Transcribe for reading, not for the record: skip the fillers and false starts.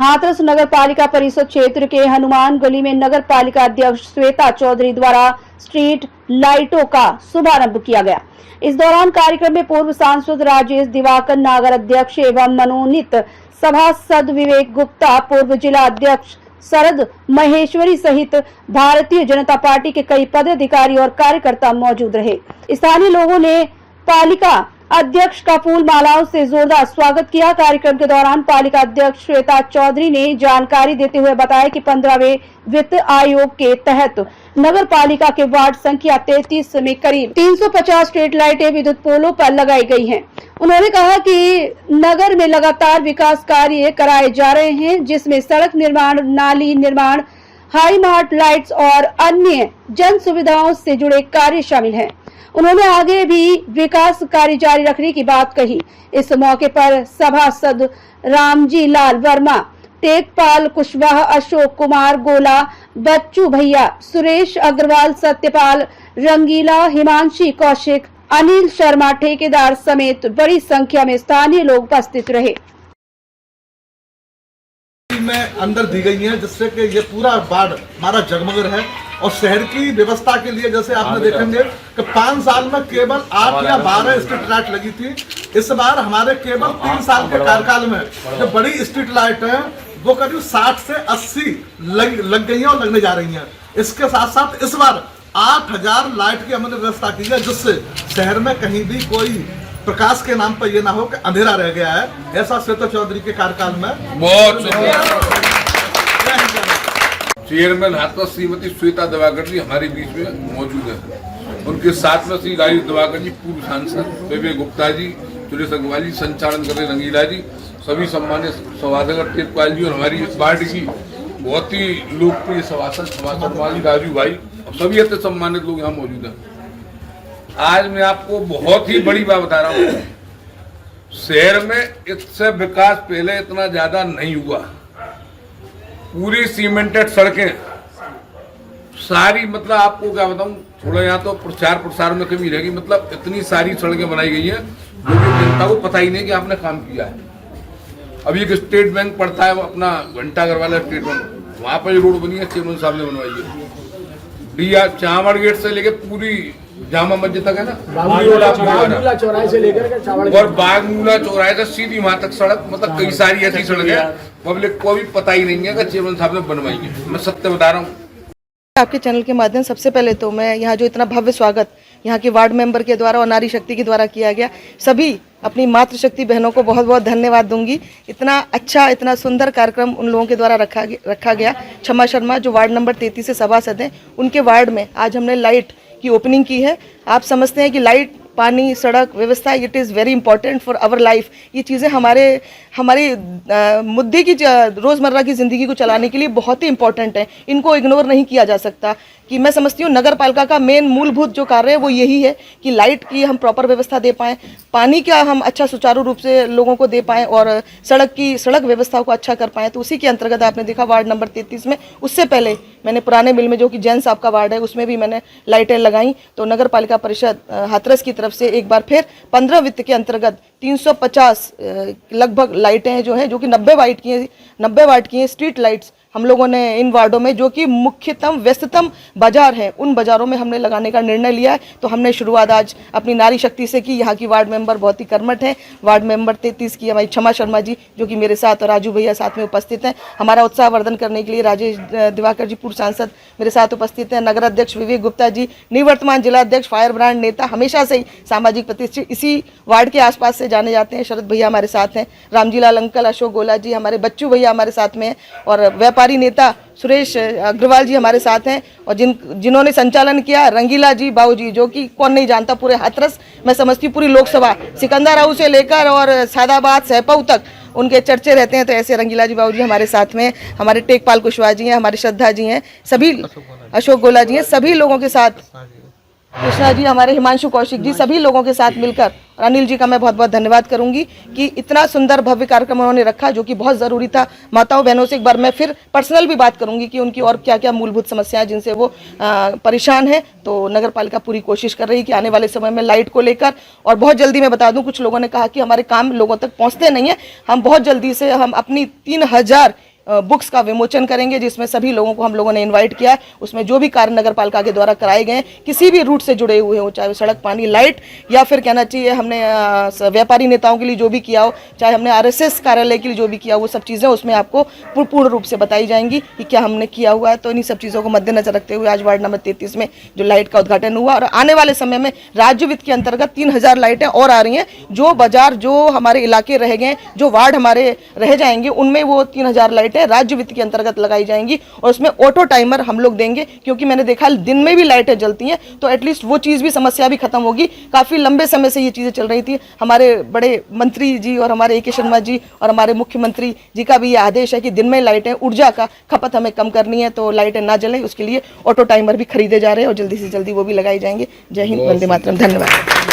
हाथरस नगर पालिका परिषद क्षेत्र के हनुमान गली में नगर पालिका अध्यक्ष श्वेता चौधरी द्वारा स्ट्रीट लाइटों का शुभारंभ किया गया। इस दौरान कार्यक्रम में पूर्व सांसद राजेश दिवाकर, नगर अध्यक्ष एवं मनोनीत सभासद विवेक गुप्ता, पूर्व जिला अध्यक्ष शरद महेश्वरी सहित भारतीय जनता पार्टी के कई पदाधिकारी और कार्यकर्ता मौजूद रहे। स्थानीय लोगों ने पालिका अध्यक्ष का फूल मालाओं से जोरदार स्वागत किया। कार्यक्रम के दौरान पालिका अध्यक्ष श्वेता चौधरी ने जानकारी देते हुए बताया कि 15वें वित्त आयोग के तहत नगर पालिका के वार्ड संख्या 33 में करीब 350 स्ट्रीट लाइटें विद्युत पोलों पर लगाई गई हैं। उन्होंने कहा कि नगर में लगातार विकास कार्य कराए जा रहे हैं, जिसमें सड़क निर्माण, नाली निर्माण, हाई मार्ट लाइट्स और अन्य जन सुविधाओं से जुड़े कार्य शामिल हैं। उन्होंने आगे भी विकास कार्य जारी रखने की बात कही। इस मौके पर सभासद रामजी लाल वर्मा, टेकपाल कुशवाहा, अशोक कुमार गोला, बच्चू भैया, सुरेश अग्रवाल, सत्यपाल रंगीला, हिमांशी कौशिक, अनिल शर्मा, ठेकेदार समेत बड़ी संख्या में स्थानीय लोग उपस्थित रहे। में अंदर दी गई है, जिससे कि ये पूरा वार्ड हमारा जगमग है। और शहर की व्यवस्था के लिए जैसे आपने देखेंगे कि 5 साल में केवल 8 या 12 स्ट्रीट लाइट लगी थी। इस बार हमारे केवल 3 साल के कार्यकाल में जो बड़ी स्ट्रीट लाइट है वो करीब 60 से 80 लग गई हैं और लगने जा रही हैं। इसके साथ साथ इस बार 8000 लाइट की हमने व्यवस्था की है, जिससे शहर में कहीं भी कोई प्रकाश के नाम पर यह ना हो कि अंधेरा रह गया है। ऐसा श्वेता चौधरी के कार्यकाल में बहुत चेयरमैन हाथरस श्रीमती श्वेता दिवाकर जी हमारे बीच में मौजूद है। उनके साथ में श्री राजेश दिवाकर जी, पूर्व सांसद विवेक गुप्ता जी, सुरेश अग्रवाल जी, संचालन कर रहे रंगीला जी, सभी सम्मानित सभासद टेकपाल जी और हमारी वार्ड की बहुत ही लोकप्रिय सभासद राजू भाई, सभी अत्य सम्मानित लोग यहाँ मौजूद हैं। आज मैं आपको बहुत ही बड़ी बात बता रहा हूँ। शहर में इससे विकास पहले इतना ज्यादा नहीं हुआ। पूरी सीमेंटेड सड़कें सारी, मतलब आपको क्या बताऊं, थोड़ा यहाँ तो प्रचार प्रसार में कमी रहेगी। मतलब इतनी सारी सड़कें बनाई गई हैं जो कि जनता को पता ही नहीं कि आपने काम किया है। अभी एक स्टेट बैंक पड़ता है अपना घंटाघर वाला स्टेट बैंक, वहां पर रोड बनी है, चेयरमैन साहब ने बनवाई है। डिया चावड़ गेट से लेकर पूरी जामा मस्जिद तक है ना, बागमूला चौराहे से लेकर और बागमूला चौराहे से सीधी वहां तक सड़क, मतलब कई सारी ऐसी सड़क है पब्लिक को भी पता ही नहीं है कि चेयरमैन साहब ने बनवाई है। मैं सत्य बता रहा हूँ। आपके चैनल के माध्यम सबसे पहले तो मैं यहाँ जो इतना भव्य स्वागत यहाँ के वार्ड मेंबर के द्वारा और नारी शक्ति के द्वारा किया गया, सभी अपनी मातृशक्ति बहनों को बहुत बहुत धन्यवाद दूंगी। इतना अच्छा, इतना सुंदर कार्यक्रम उन लोगों के द्वारा रखा गया। क्षमा शर्मा जो वार्ड नंबर 33 से सभासद हैं, उनके वार्ड में आज हमने लाइट की ओपनिंग की है। आप समझते हैं कि लाइट, पानी, सड़क व्यवस्था, it is very important for our life. ये चीज़ें हमारी मुद्दे की रोज़मर्रा की ज़िंदगी को चलाने के लिए बहुत ही इंपॉर्टेंट है। इनको इग्नोर नहीं किया जा सकता। कि मैं समझती हूँ नगर पालिका का मेन मूलभूत जो कार्य है वो यही है कि लाइट की हम प्रॉपर व्यवस्था दे पाएँ, पानी का हम अच्छा सुचारू रूप से लोगों को दे पाएँ और सड़क व्यवस्था को अच्छा कर पाएँ। तो उसी के अंतर्गत आपने देखा वार्ड नंबर 33 में, उससे पहले मैंने पुराने मिल में जो कि जैन साहब का वार्ड है उसमें भी मैंने लाइटें लगाई। तो नगर पालिका परिषद हाथरस की तरफ से एक बार फिर 15 वित्त के अंतर्गत 350 लगभग लाइटें जो हैं, जो कि 90 वाट की हैं स्ट्रीट लाइट्स हम लोगों ने इन वार्डों में, जो कि मुख्यतम व्यस्ततम बाजार हैं, उन बाजारों में हमने लगाने का निर्णय लिया है। तो हमने शुरुआत आज अपनी नारी शक्ति से की। यहाँ की वार्ड मेंबर बहुत ही कर्मठ हैं। वार्ड मेंबर 33 की हमारी क्षमा शर्मा जी, जो कि मेरे साथ और राजू भैया साथ में उपस्थित हैं। हमारा उत्साहवर्धन करने के लिए राजेश दिवाकर जी, पूर्व सांसद, मेरे साथ उपस्थित हैं। नगर अध्यक्ष विवेक गुप्ता जी, निवर्तमान जिला अध्यक्ष, फायर ब्रांड नेता, हमेशा से ही सामाजिक प्रतिष्ठित इसी वार्ड के आसपास से जाने जाते हैं। शरद भैया हमारे साथ हैं, रामजी लाल अंकल, अशोक गोला जी, हमारे बच्चू भैया हमारे साथ में हैं और व्यापारी नेता सुरेश अग्रवाल जी हमारे साथ हैं। और जिन्होंने संचालन किया, रंगीला जी, बाबू जी, जो कि कौन नहीं जानता, पूरे हाथरस मैं समझती हूँ पूरी लोकसभा, सिकंदर हाउस से लेकर और सैदाबाद, सहपऊ तक उनके चर्चे रहते हैं। तो ऐसे रंगीला जी, बाबू जी हमारे साथ में, हमारे टेकपाल कुशवाहा जी हैं, हमारी श्रद्धा जी हैं, सभी अशोक गोला जी हैं, सभी लोगों के साथ कृष्णा जी, हमारे हिमांशु कौशिक जी, सभी लोगों के साथ मिलकर, और अनिल जी का मैं बहुत बहुत धन्यवाद करूंगी कि इतना सुंदर भव्य कार्यक्रम उन्होंने रखा, जो कि बहुत ज़रूरी था। माताओं बहनों से एक बार मैं फिर पर्सनल भी बात करूंगी कि उनकी और क्या क्या मूलभूत समस्याएं जिनसे वो परेशान है। तो नगर पालिका पूरी कोशिश कर रही है कि आने वाले समय में लाइट को लेकर, और बहुत जल्दी मैं बता दूँ, कुछ लोगों ने कहा कि हमारे काम लोगों तक पहुँचते नहीं है, हम बहुत जल्दी से हम अपनी 3000 बुक्स का विमोचन करेंगे, जिसमें सभी लोगों को हम लोगों ने इनवाइट किया है। उसमें जो भी कार्य नगर पालिका के द्वारा कराए गए हैं, किसी भी रूट से जुड़े हुए हो, चाहे वो सड़क, पानी, लाइट, या फिर कहना चाहिए हमने व्यापारी नेताओं के लिए जो भी किया हो, चाहे हमने RSS कार्यालय के लिए जो भी किया हो, वो सब चीज़ें उसमें आपको पूर्ण रूप से बताई जाएंगी कि क्या हमने किया हुआ है। तो इन्हीं सब चीज़ों को मद्देनजर रखते हुए आज वार्ड नंबर 33 में जो लाइट का उद्घाटन हुआ, और आने वाले समय में राज्य वित्त के अंतर्गत 3000 लाइटें और आ रही हैं। जो बाजार, जो हमारे इलाके रह गए, जो वार्ड हमारे रह जाएंगे, उनमें वो 3000 लाइटें राज्य वित्त के अंतर्गत लगाई जाएंगी, और उसमें ऑटो टाइमर हम लोग देंगे, क्योंकि मैंने देखा दिन में भी लाइटें जलती हैं, तो एटलीस्ट वो चीज़ भी, समस्या भी खत्म होगी। काफ़ी लंबे समय से ये चीज़ें चल रही थी। हमारे बड़े मंत्री जी और हमारे AK शर्मा जी और हमारे मुख्यमंत्री जी का भी ये आदेश है कि दिन में लाइटें, ऊर्जा का खपत हमें कम करनी है, तो लाइटें ना जलें, उसके लिए ऑटो टाइमर भी खरीदे जा रहे हैं और जल्दी से जल्दी वो भी लगाई जाएंगे। जय हिंद, वंदे मातरम, धन्यवाद।